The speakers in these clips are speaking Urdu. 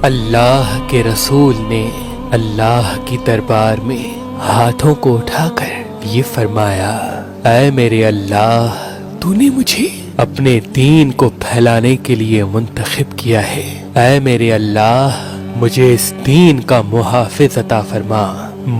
اللہ کے رسول نے اللہ کی دربار میں ہاتھوں کو اٹھاکر یہ فرمایا، اے میرے اللہ، تو نے مجھے اپنے دین کو پھیلانے کے لیے منتخب کیا ہے۔ اے میرے اللہ، مجھے اس دین کا محافظ عطا فرما،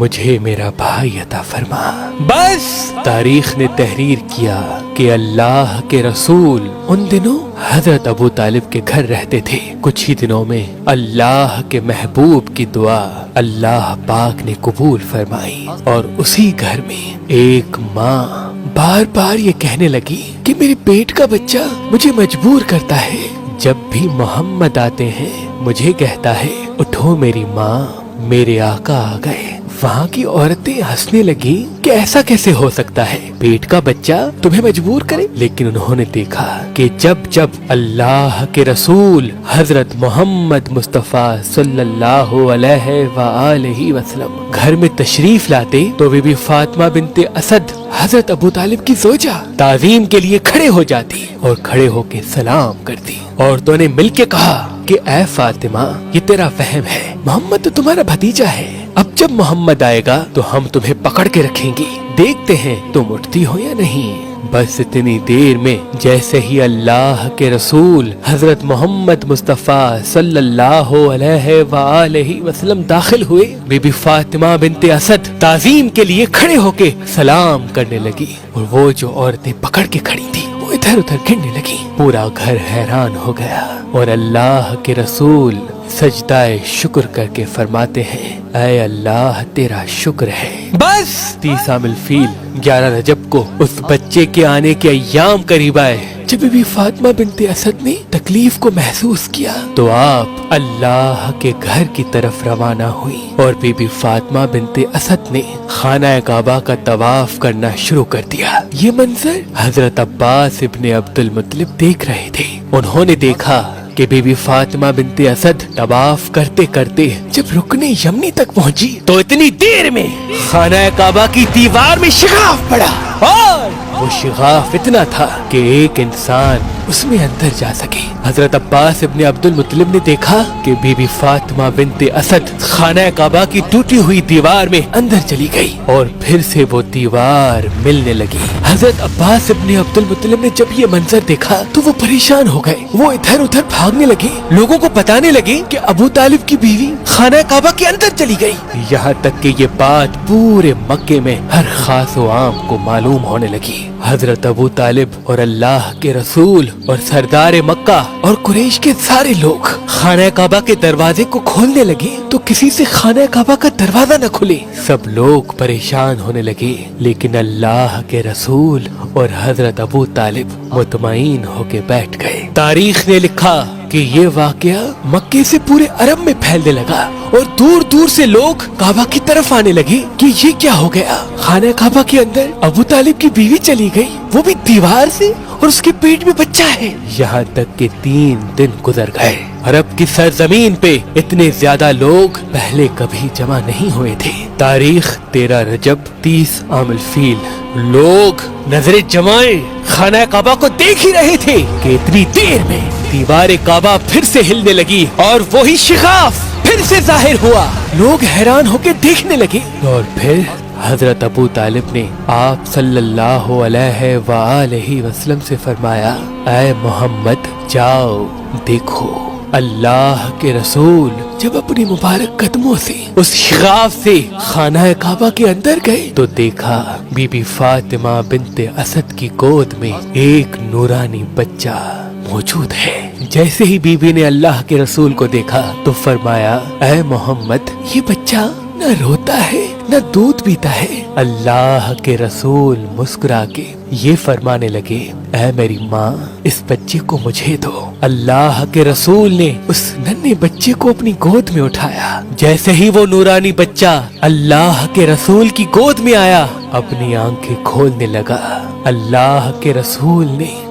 مجھے میرا بھائی عطا فرما۔ بس تاریخ نے تحریر کیا کہ اللہ کے رسول ان دنوں حضرت ابو طالب کے گھر رہتے تھے۔ کچھ ہی دنوں میں اللہ کے محبوب کی دعا اللہ پاک نے قبول فرمائی، اور اسی گھر میں ایک ماں بار بار یہ کہنے لگی کہ میرے پیٹ کا بچہ مجھے مجبور کرتا ہے، جب بھی محمد آتے ہیں مجھے کہتا ہے اٹھو میری ماں، میرے آقا آ گئے۔ وہاں کی عورتیں ہنسنے لگی کہ ایسا کیسے ہو سکتا ہے، پیٹ کا بچہ تمہیں مجبور کرے۔ لیکن انہوں نے دیکھا کہ جب جب اللہ کے رسول حضرت محمد مصطفیٰ صلی اللہ علیہ وآلہ وسلم گھر میں تشریف لاتے تو بی بی فاطمہ بنت اسد حضرت ابو طالب کی زوجہ تعظیم کے لیے کھڑے ہو جاتی اور کھڑے ہو کے سلام کرتی۔ عورتوں نے مل کے کہا کہ اے فاطمہ، یہ تیرا وہم ہے، محمد تو تمہارا بھتیجا ہے، اب جب محمد آئے گا تو ہم تمہیں پکڑ کے رکھیں گی، دیکھتے ہیں تم اٹھتی ہو یا نہیں۔ بس اتنی دیر میں جیسے ہی اللہ کے رسول حضرت محمد مصطفیٰ صلی اللہ علیہ وآلہ وسلم داخل ہوئے، بی بی فاطمہ بنت اسد تعظیم کے لیے کھڑے ہو کے سلام کرنے لگی، اور وہ جو عورتیں پکڑ کے کھڑی تھی وہ ادھر ادھر گرنے لگی۔ پورا گھر حیران ہو گیا، اور اللہ کے رسول سجدہ شکر کر کے فرماتے ہیں، اے اللہ تیرا شکر ہے۔ بس 30 عام الفیل 11 رجب کو اس بچے کے آنے کے ایام قریب آئے۔ جب بی بی فاطمہ بنت اسد نے تکلیف کو محسوس کیا تو آپ اللہ کے گھر کی طرف روانہ ہوئی، اور بی بی فاطمہ بنت اسد نے خانہ کعبہ کا طواف کرنا شروع کر دیا۔ یہ منظر حضرت عباس ابن عبد المطلب دیکھ رہے تھے۔ انہوں نے دیکھا کہ بی بی فاطمہ بنت اسد طواف کرتے کرتے جب رکن یمنی تک پہنچی تو اتنی دیر میں خانہ کعبہ کی دیوار میں شگاف پڑا، اور وہ شگاف اتنا تھا کہ ایک انسان اس میں اندر جا سکے۔ حضرت عباس ابن عبد المطلب نے دیکھا کہ بی بی فاطمہ بنت اسد خانہ کعبہ کی ٹوٹی ہوئی دیوار میں اندر چلی گئی، اور پھر سے وہ دیوار ملنے لگی۔ حضرت عباس ابن عبد المطلب نے جب یہ منظر دیکھا تو وہ پریشان ہو گئے، وہ ادھر ادھر بھاگنے لگے، لوگوں کو بتانے لگے کہ ابو طالب کی بیوی خانہ کعبہ کے اندر چلی گئی، یہاں تک کہ یہ بات پورے مکے میں ہر خاص و عام کو معلوم ہونے لگی۔ حضرت ابو طالب اور اللہ کے رسول اور سردار مکہ اور قریش کے سارے لوگ خانہ کعبہ کے دروازے کو کھولنے لگے تو کسی سے خانہ کعبہ کا دروازہ نہ کھلے۔ سب لوگ پریشان ہونے لگے، لیکن اللہ کے رسول اور حضرت ابو طالب مطمئن ہو کے بیٹھ گئے۔ تاریخ نے لکھا کہ یہ واقعہ مکے سے پورے عرب میں پھیلنے لگا، اور دور دور سے لوگ کعبہ کی طرف آنے لگے کہ یہ کیا ہو گیا، خانہ کعبہ کے اندر ابو طالب کی بیوی چلی گئی، وہ بھی دیوار سے، اور اس کے پیٹ میں بچہ ہے۔ یہاں تک کہ 3 دن گزر گئے۔ عرب کی سرزمین پہ اتنے زیادہ لوگ پہلے کبھی جمع نہیں ہوئے تھے۔ تاریخ 13 رجب 30 عام الفیل لوگ نظریں جمائے خانہ کعبہ کو دیکھ ہی رہے تھے کہ اتنی دیر میں دیوار کعبہ پھر سے ہلنے لگی، اور وہی شگاف پھر سے ظاہر ہوا۔ لوگ حیران ہو کے دیکھنے لگے، اور پھر حضرت ابو طالب نے آپ صلی اللہ علیہ وآلہ وسلم سے فرمایا، اے محمد جاؤ دیکھو۔ اللہ کے رسول جب اپنی مبارک قدموں سے اس شگاف سے خانہ کعبہ کے اندر گئے تو دیکھا بی بی فاطمہ بنت اسد کی گود میں ایک نورانی بچہ موجود ہے۔ جیسے ہی بی بی نے اللہ کے رسول کو دیکھا تو فرمایا، اے محمد، یہ بچہ نہ روتا ہے نہ دودھ پیتا ہے۔ اللہ کے رسول مسکرا کے یہ فرمانے لگے، اے میری ماں، اس بچے کو مجھے دو۔ اللہ کے رسول نے اس ننھے بچے کو اپنی گود میں اٹھایا۔ جیسے ہی وہ نورانی بچہ اللہ کے رسول کی گود میں آیا، اپنی آنکھیں کھولنے لگا۔ اللہ کے رسول نے